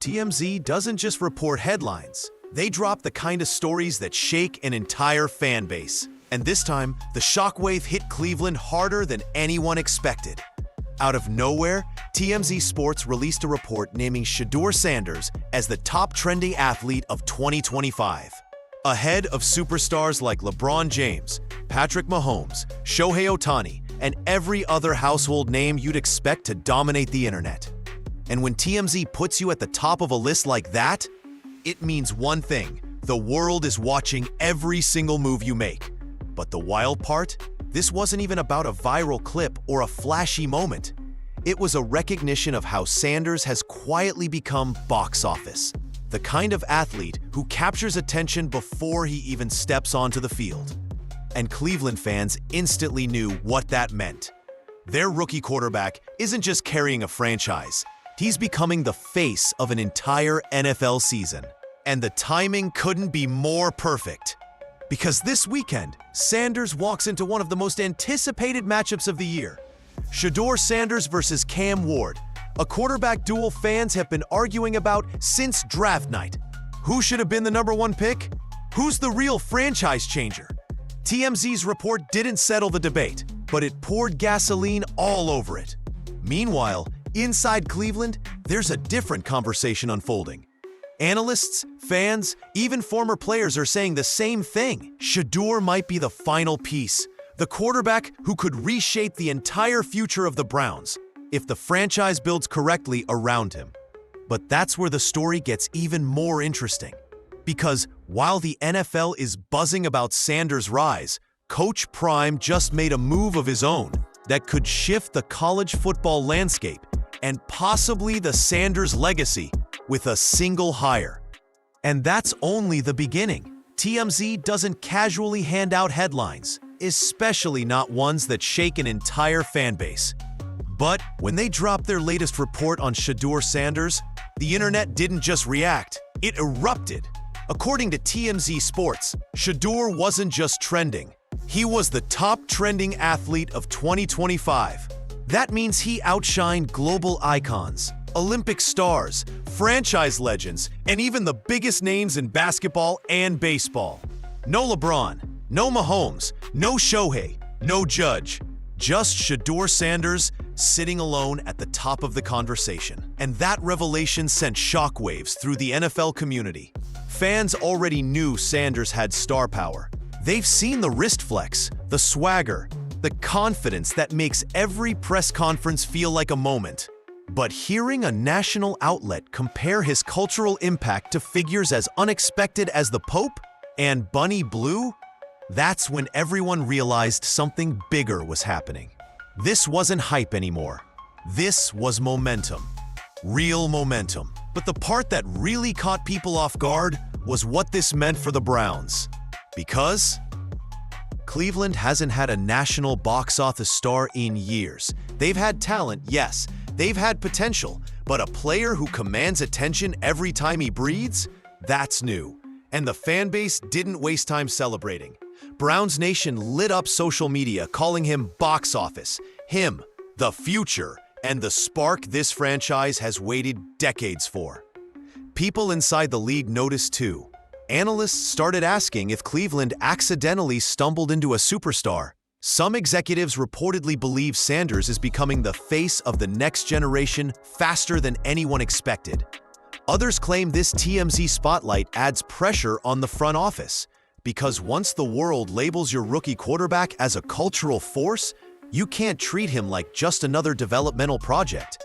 TMZ doesn't just report headlines. They drop the kind of stories that shake an entire fan base. And this time, the shockwave hit Cleveland harder than anyone expected. Out of nowhere, TMZ Sports released a report naming Shedeur Sanders as the top trending athlete of 2025. Ahead of superstars like LeBron James, Patrick Mahomes, Shohei Ohtani, and every other household name you'd expect to dominate the internet. And when TMZ puts you at the top of a list like that, it means one thing: the world is watching every single move you make. But the wild part? This wasn't even about a viral clip or a flashy moment. It was a recognition of how Sanders has quietly become box office. The kind of athlete who captures attention before he even steps onto the field. And Cleveland fans instantly knew what that meant. Their rookie quarterback isn't just carrying a franchise. He's becoming the face of an entire NFL season. And the timing couldn't be more perfect. Because this weekend, Sanders walks into one of the most anticipated matchups of the year. Shedeur Sanders versus Cam Ward, a quarterback duel fans have been arguing about since draft night. Who should have been the #1 pick? Who's the real franchise changer? TMZ's report didn't settle the debate, but it poured gasoline all over it. Meanwhile, inside Cleveland, there's a different conversation unfolding. Analysts, fans, even former players are saying the same thing. Shedeur might be the final piece, the quarterback who could reshape the entire future of the Browns if the franchise builds correctly around him. But that's where the story gets even more interesting. Because while the NFL is buzzing about Sanders' rise, Coach Prime just made a move of his own that could shift the college football landscape and possibly the Sanders legacy with a single hire. And that's only the beginning. TMZ doesn't casually hand out headlines, especially not ones that shake an entire fan base. But when they dropped their latest report on Shedeur Sanders, the internet didn't just react, it erupted. According to TMZ Sports, Shedeur wasn't just trending. He was the top trending athlete of 2025. That means he outshined global icons, Olympic stars, franchise legends, and even the biggest names in basketball and baseball. No LeBron, no Mahomes, no Shohei, no Judge. Just Shedeur Sanders sitting alone at the top of the conversation. And that revelation sent shockwaves through the NFL community. Fans already knew Sanders had star power. They've seen the wrist flex, the swagger, the confidence that makes every press conference feel like a moment. But hearing a national outlet compare his cultural impact to figures as unexpected as the Pope and Bunny Blue, that's when everyone realized something bigger was happening. This wasn't hype anymore. This was momentum. Real momentum. But the part that really caught people off guard was what this meant for the Browns. Because Cleveland hasn't had a national box office star in years. They've had talent, yes. They've had potential, but a player who commands attention every time he breathes? That's new. And the fan base didn't waste time celebrating. Browns Nation lit up social media, calling him box office, him, the future, and the spark this franchise has waited decades for. People inside the league noticed too. Analysts started asking if Cleveland accidentally stumbled into a superstar. Some executives reportedly believe Sanders is becoming the face of the next generation faster than anyone expected. Others claim this TMZ spotlight adds pressure on the front office, because once the world labels your rookie quarterback as a cultural force, you can't treat him like just another developmental project.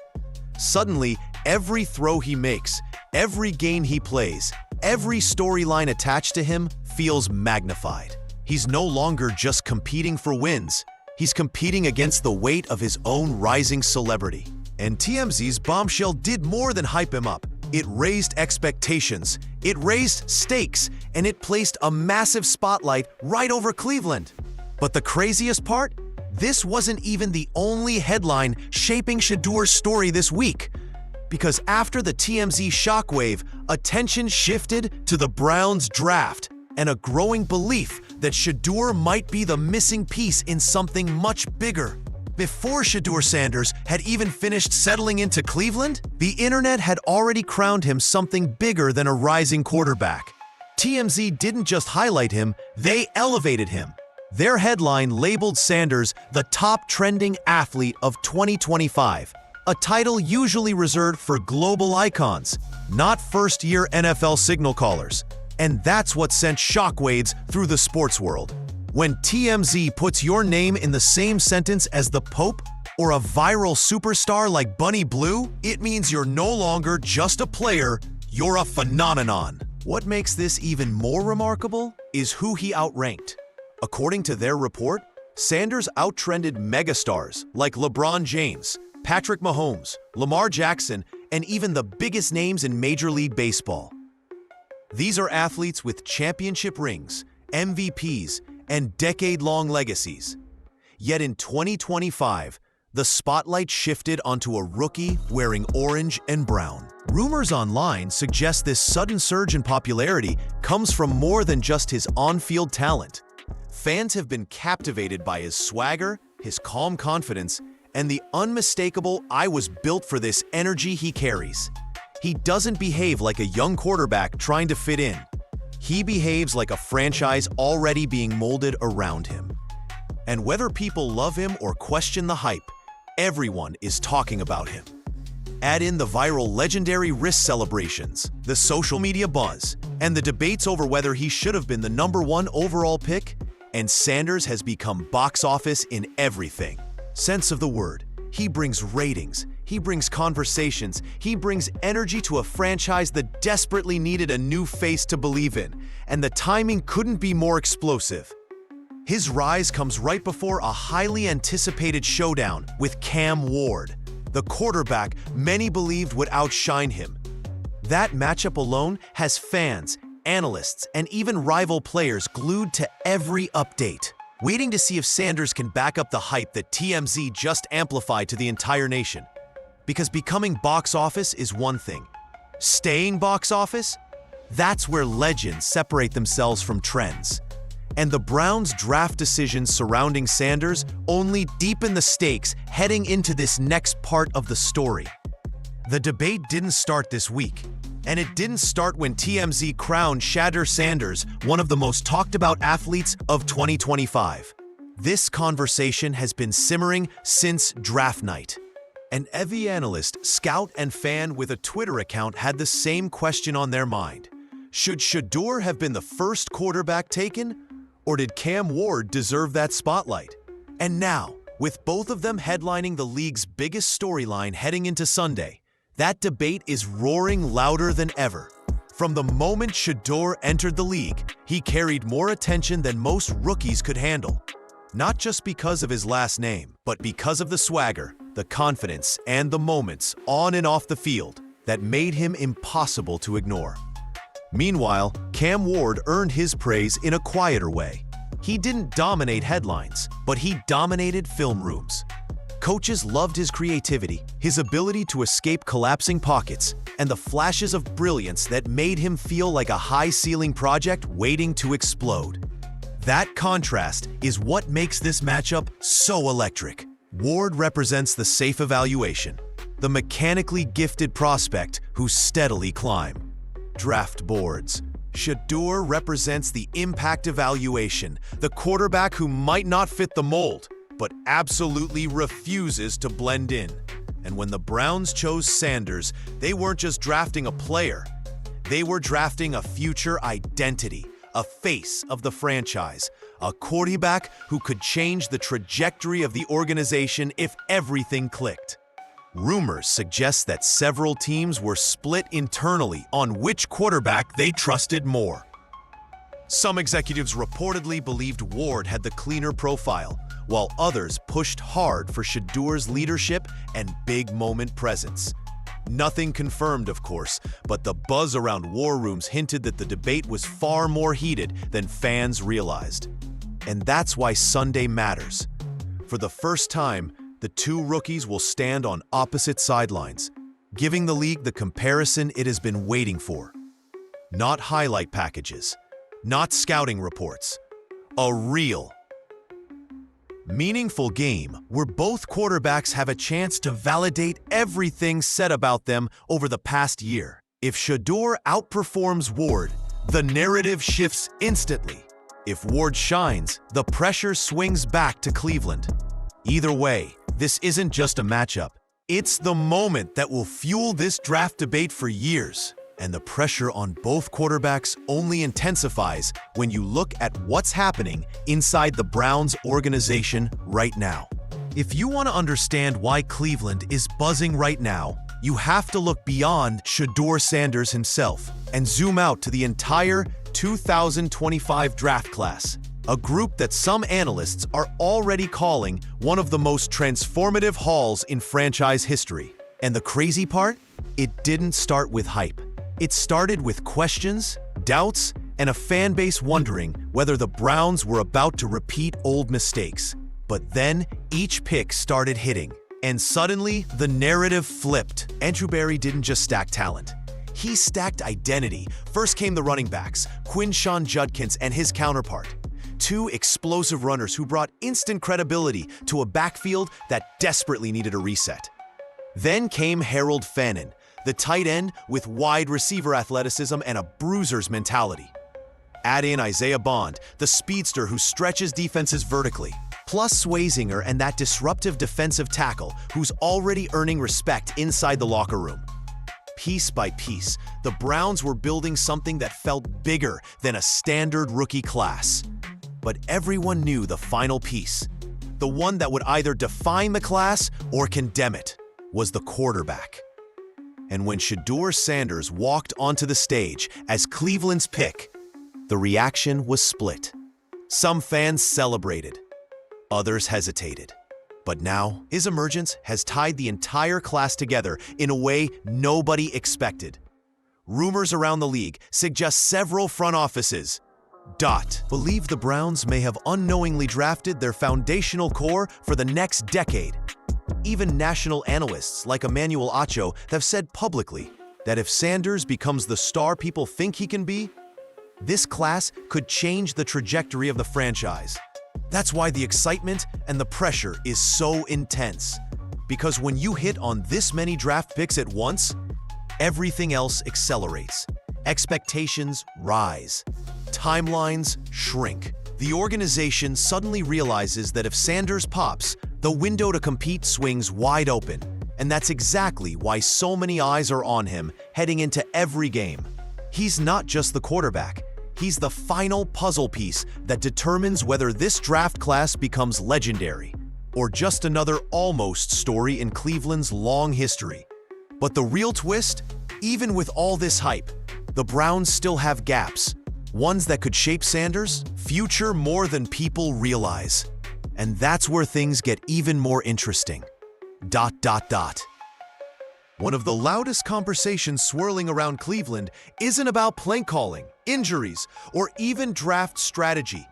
Suddenly, every throw he makes, every game he plays, every storyline attached to him feels magnified. He's no longer just competing for wins. He's competing against the weight of his own rising celebrity. And TMZ's bombshell did more than hype him up. It raised expectations, it raised stakes, and it placed a massive spotlight right over Cleveland. But the craziest part? This wasn't even the only headline shaping Shedeur's story this week. Because after the TMZ shockwave, attention shifted to the Browns draft and a growing belief that Shedeur might be the missing piece in something much bigger. Before Shedeur Sanders had even finished settling into Cleveland, the internet had already crowned him something bigger than a rising quarterback. TMZ didn't just highlight him, they elevated him. Their headline labeled Sanders the top trending athlete of 2025, a title usually reserved for global icons, not first-year NFL signal callers. And that's what sent shockwaves through the sports world. When TMZ puts your name in the same sentence as the Pope or a viral superstar like Bunny Blue, it means you're no longer just a player, you're a phenomenon. What makes this even more remarkable is who he outranked. According to their report, Sanders outtrended megastars like LeBron James, Patrick Mahomes, Lamar Jackson, and even the biggest names in Major League Baseball. These are athletes with championship rings, MVPs, and decade-long legacies. Yet in 2025, the spotlight shifted onto a rookie wearing orange and brown. Rumors online suggest this sudden surge in popularity comes from more than just his on-field talent. Fans have been captivated by his swagger, his calm confidence, and the unmistakable "I was built for this" energy he carries. He doesn't behave like a young quarterback trying to fit in. He behaves like a franchise already being molded around him. And whether people love him or question the hype, everyone is talking about him. Add in the viral legendary wrist celebrations, the social media buzz, and the debates over whether he should have been the #1 overall pick, and Sanders has become box office in everything sense of the word. He brings ratings, he brings conversations, he brings energy to a franchise that desperately needed a new face to believe in, and the timing couldn't be more explosive. His rise comes right before a highly anticipated showdown with Cam Ward, the quarterback many believed would outshine him. That matchup alone has fans, analysts, and even rival players glued to every update, waiting to see if Sanders can back up the hype that TMZ just amplified to the entire nation. Because becoming box office is one thing. Staying box office? That's where legends separate themselves from trends. And the Browns' draft decisions surrounding Sanders only deepen the stakes heading into this next part of the story. The debate didn't start this week, and it didn't start when TMZ crowned Shedeur Sanders one of the most talked about athletes of 2025. This conversation has been simmering since draft night. And every analyst, scout, and fan with a Twitter account had the same question on their mind. Should Shedeur have been the first quarterback taken, or did Cam Ward deserve that spotlight? And now, with both of them headlining the league's biggest storyline heading into Sunday, that debate is roaring louder than ever. From the moment Shedeur entered the league, he carried more attention than most rookies could handle. Not just because of his last name, but because of the swagger, the confidence, and the moments on and off the field that made him impossible to ignore. Meanwhile, Cam Ward earned his praise in a quieter way. He didn't dominate headlines, but he dominated film rooms. Coaches loved his creativity, his ability to escape collapsing pockets, and the flashes of brilliance that made him feel like a high-ceiling project waiting to explode. That contrast is what makes this matchup so electric. Ward represents the safe evaluation, the mechanically gifted prospect who steadily climb draft boards. Shedeur represents the impact evaluation, the quarterback who might not fit the mold, but absolutely refuses to blend in. And when the Browns chose Sanders, they weren't just drafting a player. They were drafting a future identity, a face of the franchise, a quarterback who could change the trajectory of the organization if everything clicked. Rumors suggest that several teams were split internally on which quarterback they trusted more. Some executives reportedly believed Ward had the cleaner profile, while others pushed hard for Shedeur's leadership and big moment presence. Nothing confirmed, of course, but the buzz around war rooms hinted that the debate was far more heated than fans realized. And that's why Sunday matters. For the first time, the two rookies will stand on opposite sidelines, giving the league the comparison it has been waiting for. Not highlight packages, not scouting reports, a real Meaningful game where both quarterbacks have a chance to validate everything said about them over the past year. If Shedeur outperforms Ward, the narrative shifts instantly. If Ward shines, the pressure swings back to Cleveland. Either way, this isn't just a matchup. It's the moment that will fuel this draft debate for years. And the pressure on both quarterbacks only intensifies when you look at what's happening inside the Browns organization right now. If you want to understand why Cleveland is buzzing right now, you have to look beyond Shedeur Sanders himself and zoom out to the entire 2025 draft class, a group that some analysts are already calling one of the most transformative hauls in franchise history. And the crazy part? It didn't start with hype. It started with questions, doubts, and a fan base wondering whether the Browns were about to repeat old mistakes. But then, each pick started hitting, and suddenly, the narrative flipped. Andrew Berry didn't just stack talent. He stacked identity. First came the running backs, Quinshon Judkins and his counterpart. Two explosive runners who brought instant credibility to a backfield that desperately needed a reset. Then came Harold Fannin, the tight end with wide receiver athleticism and a bruiser's mentality. Add in Isaiah Bond, the speedster who stretches defenses vertically, plus Swazinger and that disruptive defensive tackle who's already earning respect inside the locker room. Piece by piece, the Browns were building something that felt bigger than a standard rookie class. But everyone knew the final piece, the one that would either define the class or condemn it, was the quarterback. And when Shedeur Sanders walked onto the stage as Cleveland's pick, the reaction was split. Some fans celebrated, others hesitated. But now, his emergence has tied the entire class together in a way nobody expected. Rumors around the league suggest several front offices believe the Browns may have unknowingly drafted their foundational core for the next decade. Even national analysts like Emmanuel Acho have said publicly that if Sanders becomes the star people think he can be, this class could change the trajectory of the franchise. That's why the excitement and the pressure is so intense. Because when you hit on this many draft picks at once, everything else accelerates. Expectations rise. Timelines shrink. The organization suddenly realizes that if Sanders pops, the window to compete swings wide open. And that's exactly why so many eyes are on him heading into every game. He's not just the quarterback. He's the final puzzle piece that determines whether this draft class becomes legendary or just another almost story in Cleveland's long history. But the real twist? Even with all this hype, the Browns still have gaps. Ones that could shape Sanders' future more than people realize. And that's where things get even more interesting. One of the loudest conversations swirling around Cleveland isn't about play calling, injuries, or even draft strategy.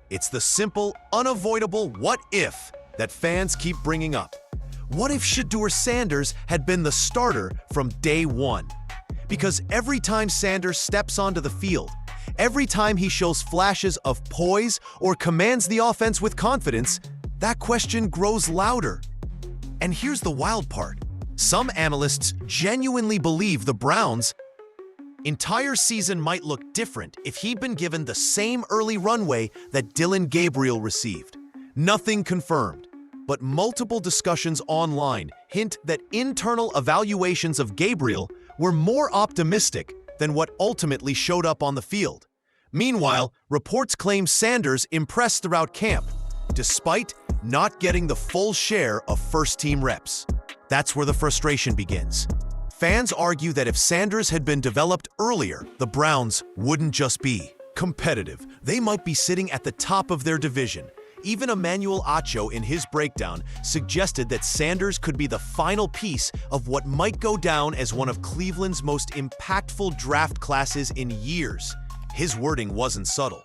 It's the simple, unavoidable what-if that fans keep bringing up. What if Shedeur Sanders had been the starter from day one? Because every time Sanders steps onto the field, every time he shows flashes of poise or commands the offense with confidence, that question grows louder. And here's the wild part. Some analysts genuinely believe the Browns' entire season might look different if he'd been given the same early runway that Dillon Gabriel received. Nothing confirmed, but multiple discussions online hint that internal evaluations of Gabriel were more optimistic than what ultimately showed up on the field. Meanwhile, reports claim Sanders impressed throughout camp, despite not getting the full share of first-team reps. That's where the frustration begins. Fans argue that if Sanders had been developed earlier, the Browns wouldn't just be competitive. They might be sitting at the top of their division. Even Emmanuel Acho, in his breakdown, suggested that Sanders could be the final piece of what might go down as one of Cleveland's most impactful draft classes in years. His wording wasn't subtle.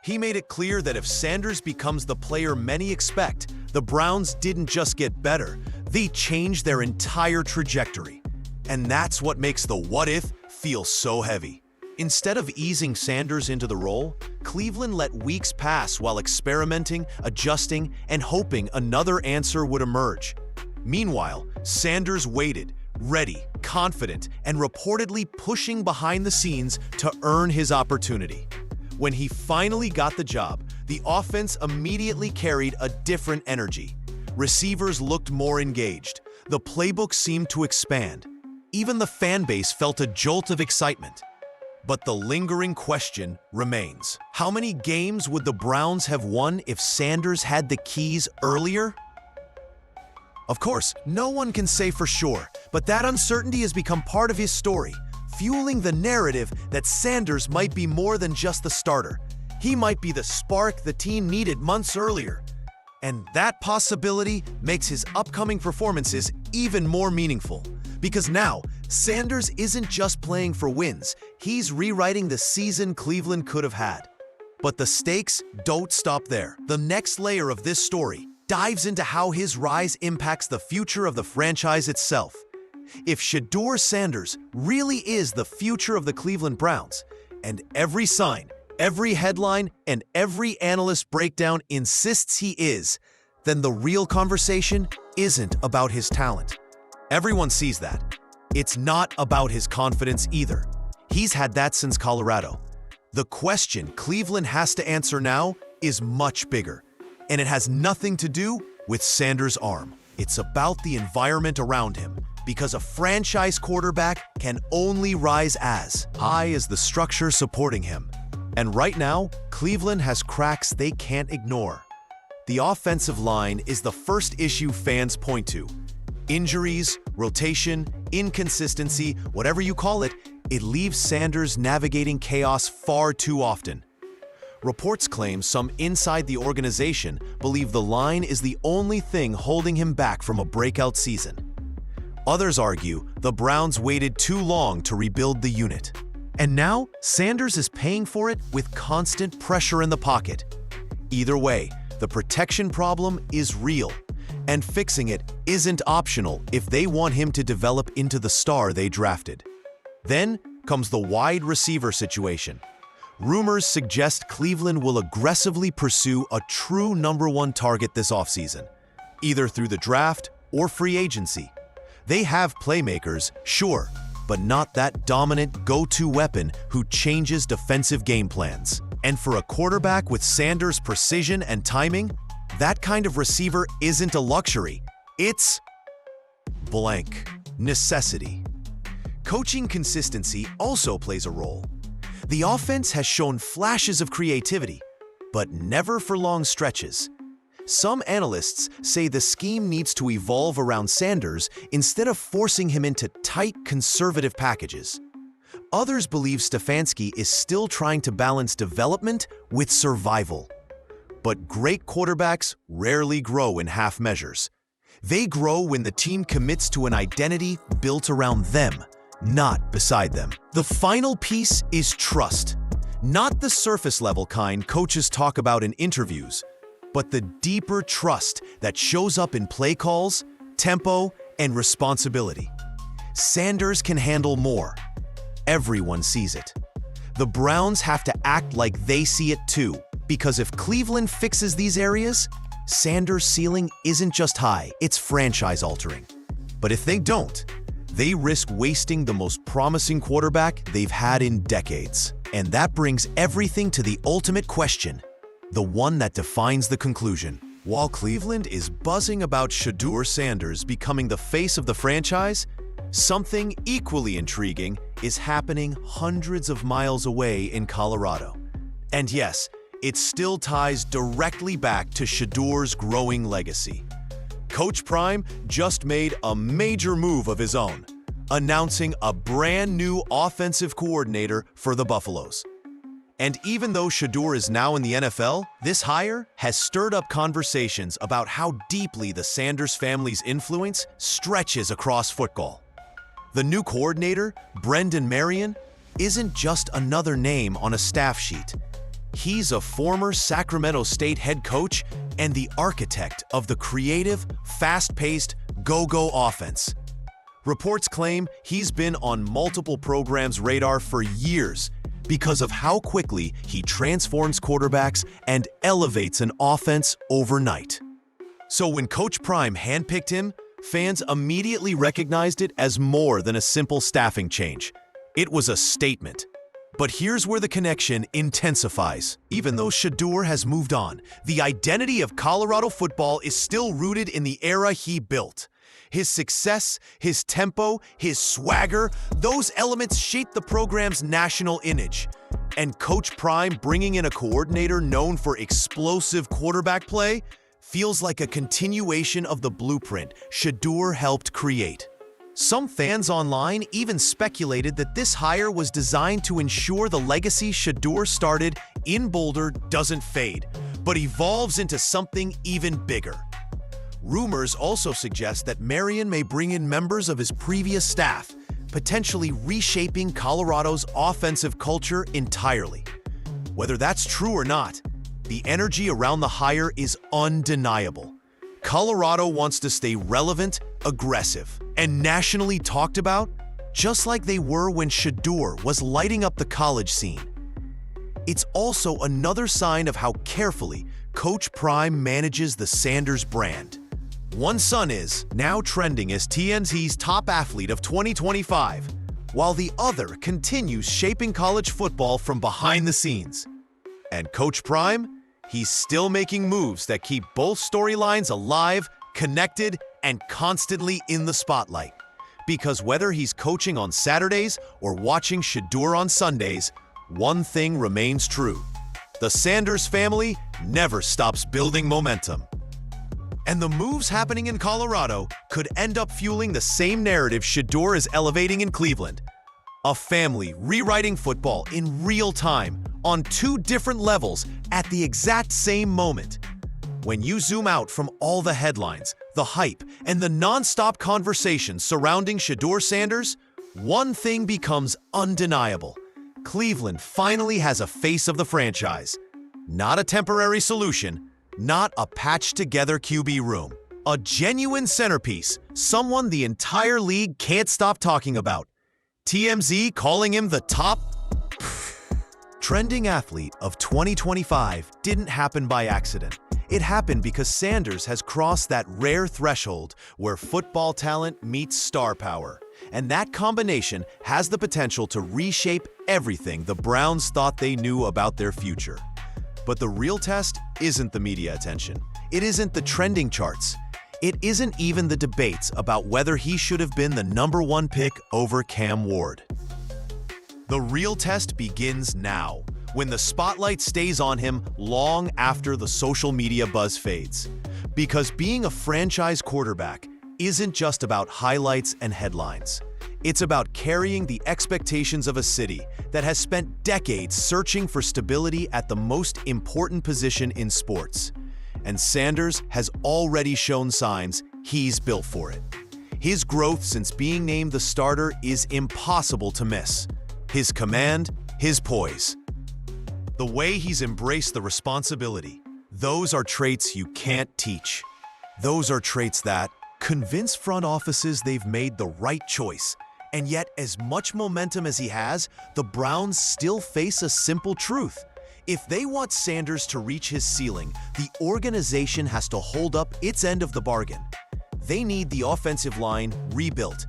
He made it clear that if Sanders becomes the player many expect, the Browns didn't just get better, they changed their entire trajectory. And that's what makes the what-if feel so heavy. Instead of easing Sanders into the role, Cleveland let weeks pass while experimenting, adjusting, and hoping another answer would emerge. Meanwhile, Sanders waited, ready, confident, and reportedly pushing behind the scenes to earn his opportunity. When he finally got the job, the offense immediately carried a different energy. Receivers looked more engaged. The playbook seemed to expand. Even the fan base felt a jolt of excitement. But the lingering question remains. How many games would the Browns have won if Sanders had the keys earlier? Of course, no one can say for sure, but that uncertainty has become part of his story, fueling the narrative that Sanders might be more than just the starter. He might be the spark the team needed months earlier. And that possibility makes his upcoming performances even more meaningful. Because now, Sanders isn't just playing for wins, he's rewriting the season Cleveland could have had. But the stakes don't stop there. The next layer of this story dives into how his rise impacts the future of the franchise itself. If Shedeur Sanders really is the future of the Cleveland Browns, and every sign, every headline, and every analyst breakdown insists he is, then the real conversation isn't about his talent. Everyone sees that. It's not about his confidence either. He's had that since Colorado. The question Cleveland has to answer now is much bigger, and it has nothing to do with Sanders' arm. It's about the environment around him, because a franchise quarterback can only rise as high as the structure supporting him. And right now, Cleveland has cracks they can't ignore. The offensive line is the first issue fans point to. Injuries, rotation, inconsistency, whatever you call it, it leaves Sanders navigating chaos far too often. Reports claim some inside the organization believe the line is the only thing holding him back from a breakout season. Others argue the Browns waited too long to rebuild the unit. And now, Sanders is paying for it with constant pressure in the pocket. Either way, the protection problem is real, and fixing it isn't optional if they want him to develop into the star they drafted. Then comes the wide receiver situation. Rumors suggest Cleveland will aggressively pursue a true #1 target this offseason, either through the draft or free agency. They have playmakers, sure, but not that dominant go-to weapon who changes defensive game plans. And for a quarterback with Sanders' precision and timing, that kind of receiver isn't a luxury. It's blank necessity. Coaching consistency also plays a role. The offense has shown flashes of creativity, but never for long stretches. Some analysts say the scheme needs to evolve around Sanders instead of forcing him into tight, conservative packages. Others believe Stefanski is still trying to balance development with survival. But great quarterbacks rarely grow in half measures. They grow when the team commits to an identity built around them, not beside them. The final piece is trust. Not the surface-level kind coaches talk about in interviews, but the deeper trust that shows up in play calls, tempo, and responsibility. Sanders can handle more. Everyone sees it. The Browns have to act like they see it too, because if Cleveland fixes these areas, Sanders' ceiling isn't just high, it's franchise-altering. But if they don't, they risk wasting the most promising quarterback they've had in decades. And that brings everything to the ultimate question, the one that defines the conclusion. While Cleveland is buzzing about Shedeur Sanders becoming the face of the franchise, something equally intriguing is happening hundreds of miles away in Colorado. And yes, it still ties directly back to Shedeur's growing legacy. Coach Prime just made a major move of his own, announcing a brand new offensive coordinator for the Buffaloes. And even though Shedeur is now in the NFL, this hire has stirred up conversations about how deeply the Sanders family's influence stretches across football. The new coordinator, Brendan Marion, isn't just another name on a staff sheet. He's a former Sacramento State head coach and the architect of the creative, fast-paced, go-go offense. Reports claim he's been on multiple programs' radar for years, because of how quickly he transforms quarterbacks and elevates an offense overnight. So when Coach Prime handpicked him, fans immediately recognized it as more than a simple staffing change. It was a statement. But here's where the connection intensifies. Even though Shedeur has moved on, the identity of Colorado football is still rooted in the era he built. His success, his tempo, his swagger, those elements shape the program's national image. And Coach Prime bringing in a coordinator known for explosive quarterback play feels like a continuation of the blueprint Shedeur helped create. Some fans online even speculated that this hire was designed to ensure the legacy Shedeur started in Boulder doesn't fade, but evolves into something even bigger. Rumors also suggest that Marion may bring in members of his previous staff, potentially reshaping Colorado's offensive culture entirely. Whether that's true or not, the energy around the hire is undeniable. Colorado wants to stay relevant, aggressive, and nationally talked about, just like they were when Shedeur was lighting up the college scene. It's also another sign of how carefully Coach Prime manages the Sanders brand. One son is now trending as TMZ's top athlete of 2025, while the other continues shaping college football from behind the scenes. And Coach Prime? He's still making moves that keep both storylines alive, connected, and constantly in the spotlight. Because whether he's coaching on Saturdays or watching Shedeur on Sundays, one thing remains true. The Sanders family never stops building momentum. And the moves happening in Colorado could end up fueling the same narrative Shedeur is elevating in Cleveland. A family rewriting football in real time on two different levels at the exact same moment. When you zoom out from all the headlines, the hype, and the non-stop conversations surrounding Shedeur Sanders, one thing becomes undeniable. Cleveland finally has a face of the franchise. Not a temporary solution, not a patched-together QB room. A genuine centerpiece, someone the entire league can't stop talking about. TMZ calling him the top trending athlete of 2025 didn't happen by accident. It happened because Sanders has crossed that rare threshold where football talent meets star power. And that combination has the potential to reshape everything the Browns thought they knew about their future. But the real test isn't the media attention. It isn't the trending charts. It isn't even the debates about whether he should have been the #1 pick over Cam Ward. The real test begins now, when the spotlight stays on him long after the social media buzz fades. Because being a franchise quarterback isn't just about highlights and headlines. It's about carrying the expectations of a city that has spent decades searching for stability at the most important position in sports. And Sanders has already shown signs he's built for it. His growth since being named the starter is impossible to miss. His command, his poise. The way he's embraced the responsibility. Those are traits you can't teach. Those are traits that convince front offices they've made the right choice. And yet, as much momentum as he has, the Browns still face a simple truth. If they want Sanders to reach his ceiling, the organization has to hold up its end of the bargain. They need the offensive line rebuilt.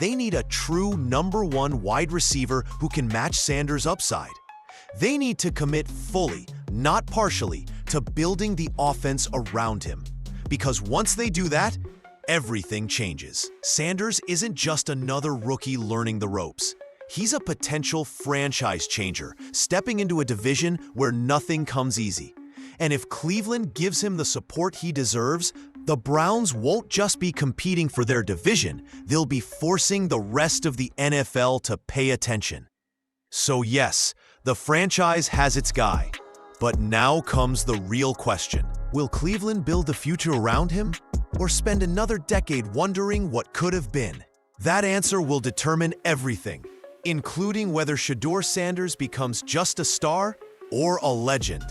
They need a true #1 wide receiver who can match Sanders' upside. They need to commit fully, not partially, to building the offense around him. Because once they do that, everything changes. Sanders isn't just another rookie learning the ropes. He's a potential franchise changer, stepping into a division where nothing comes easy. And if Cleveland gives him the support he deserves, the Browns won't just be competing for their division, they'll be forcing the rest of the NFL to pay attention. So yes, the franchise has its guy. But now comes the real question. Will Cleveland build the future around him? Or spend another decade wondering what could have been? That answer will determine everything, including whether Shedeur Sanders becomes just a star or a legend.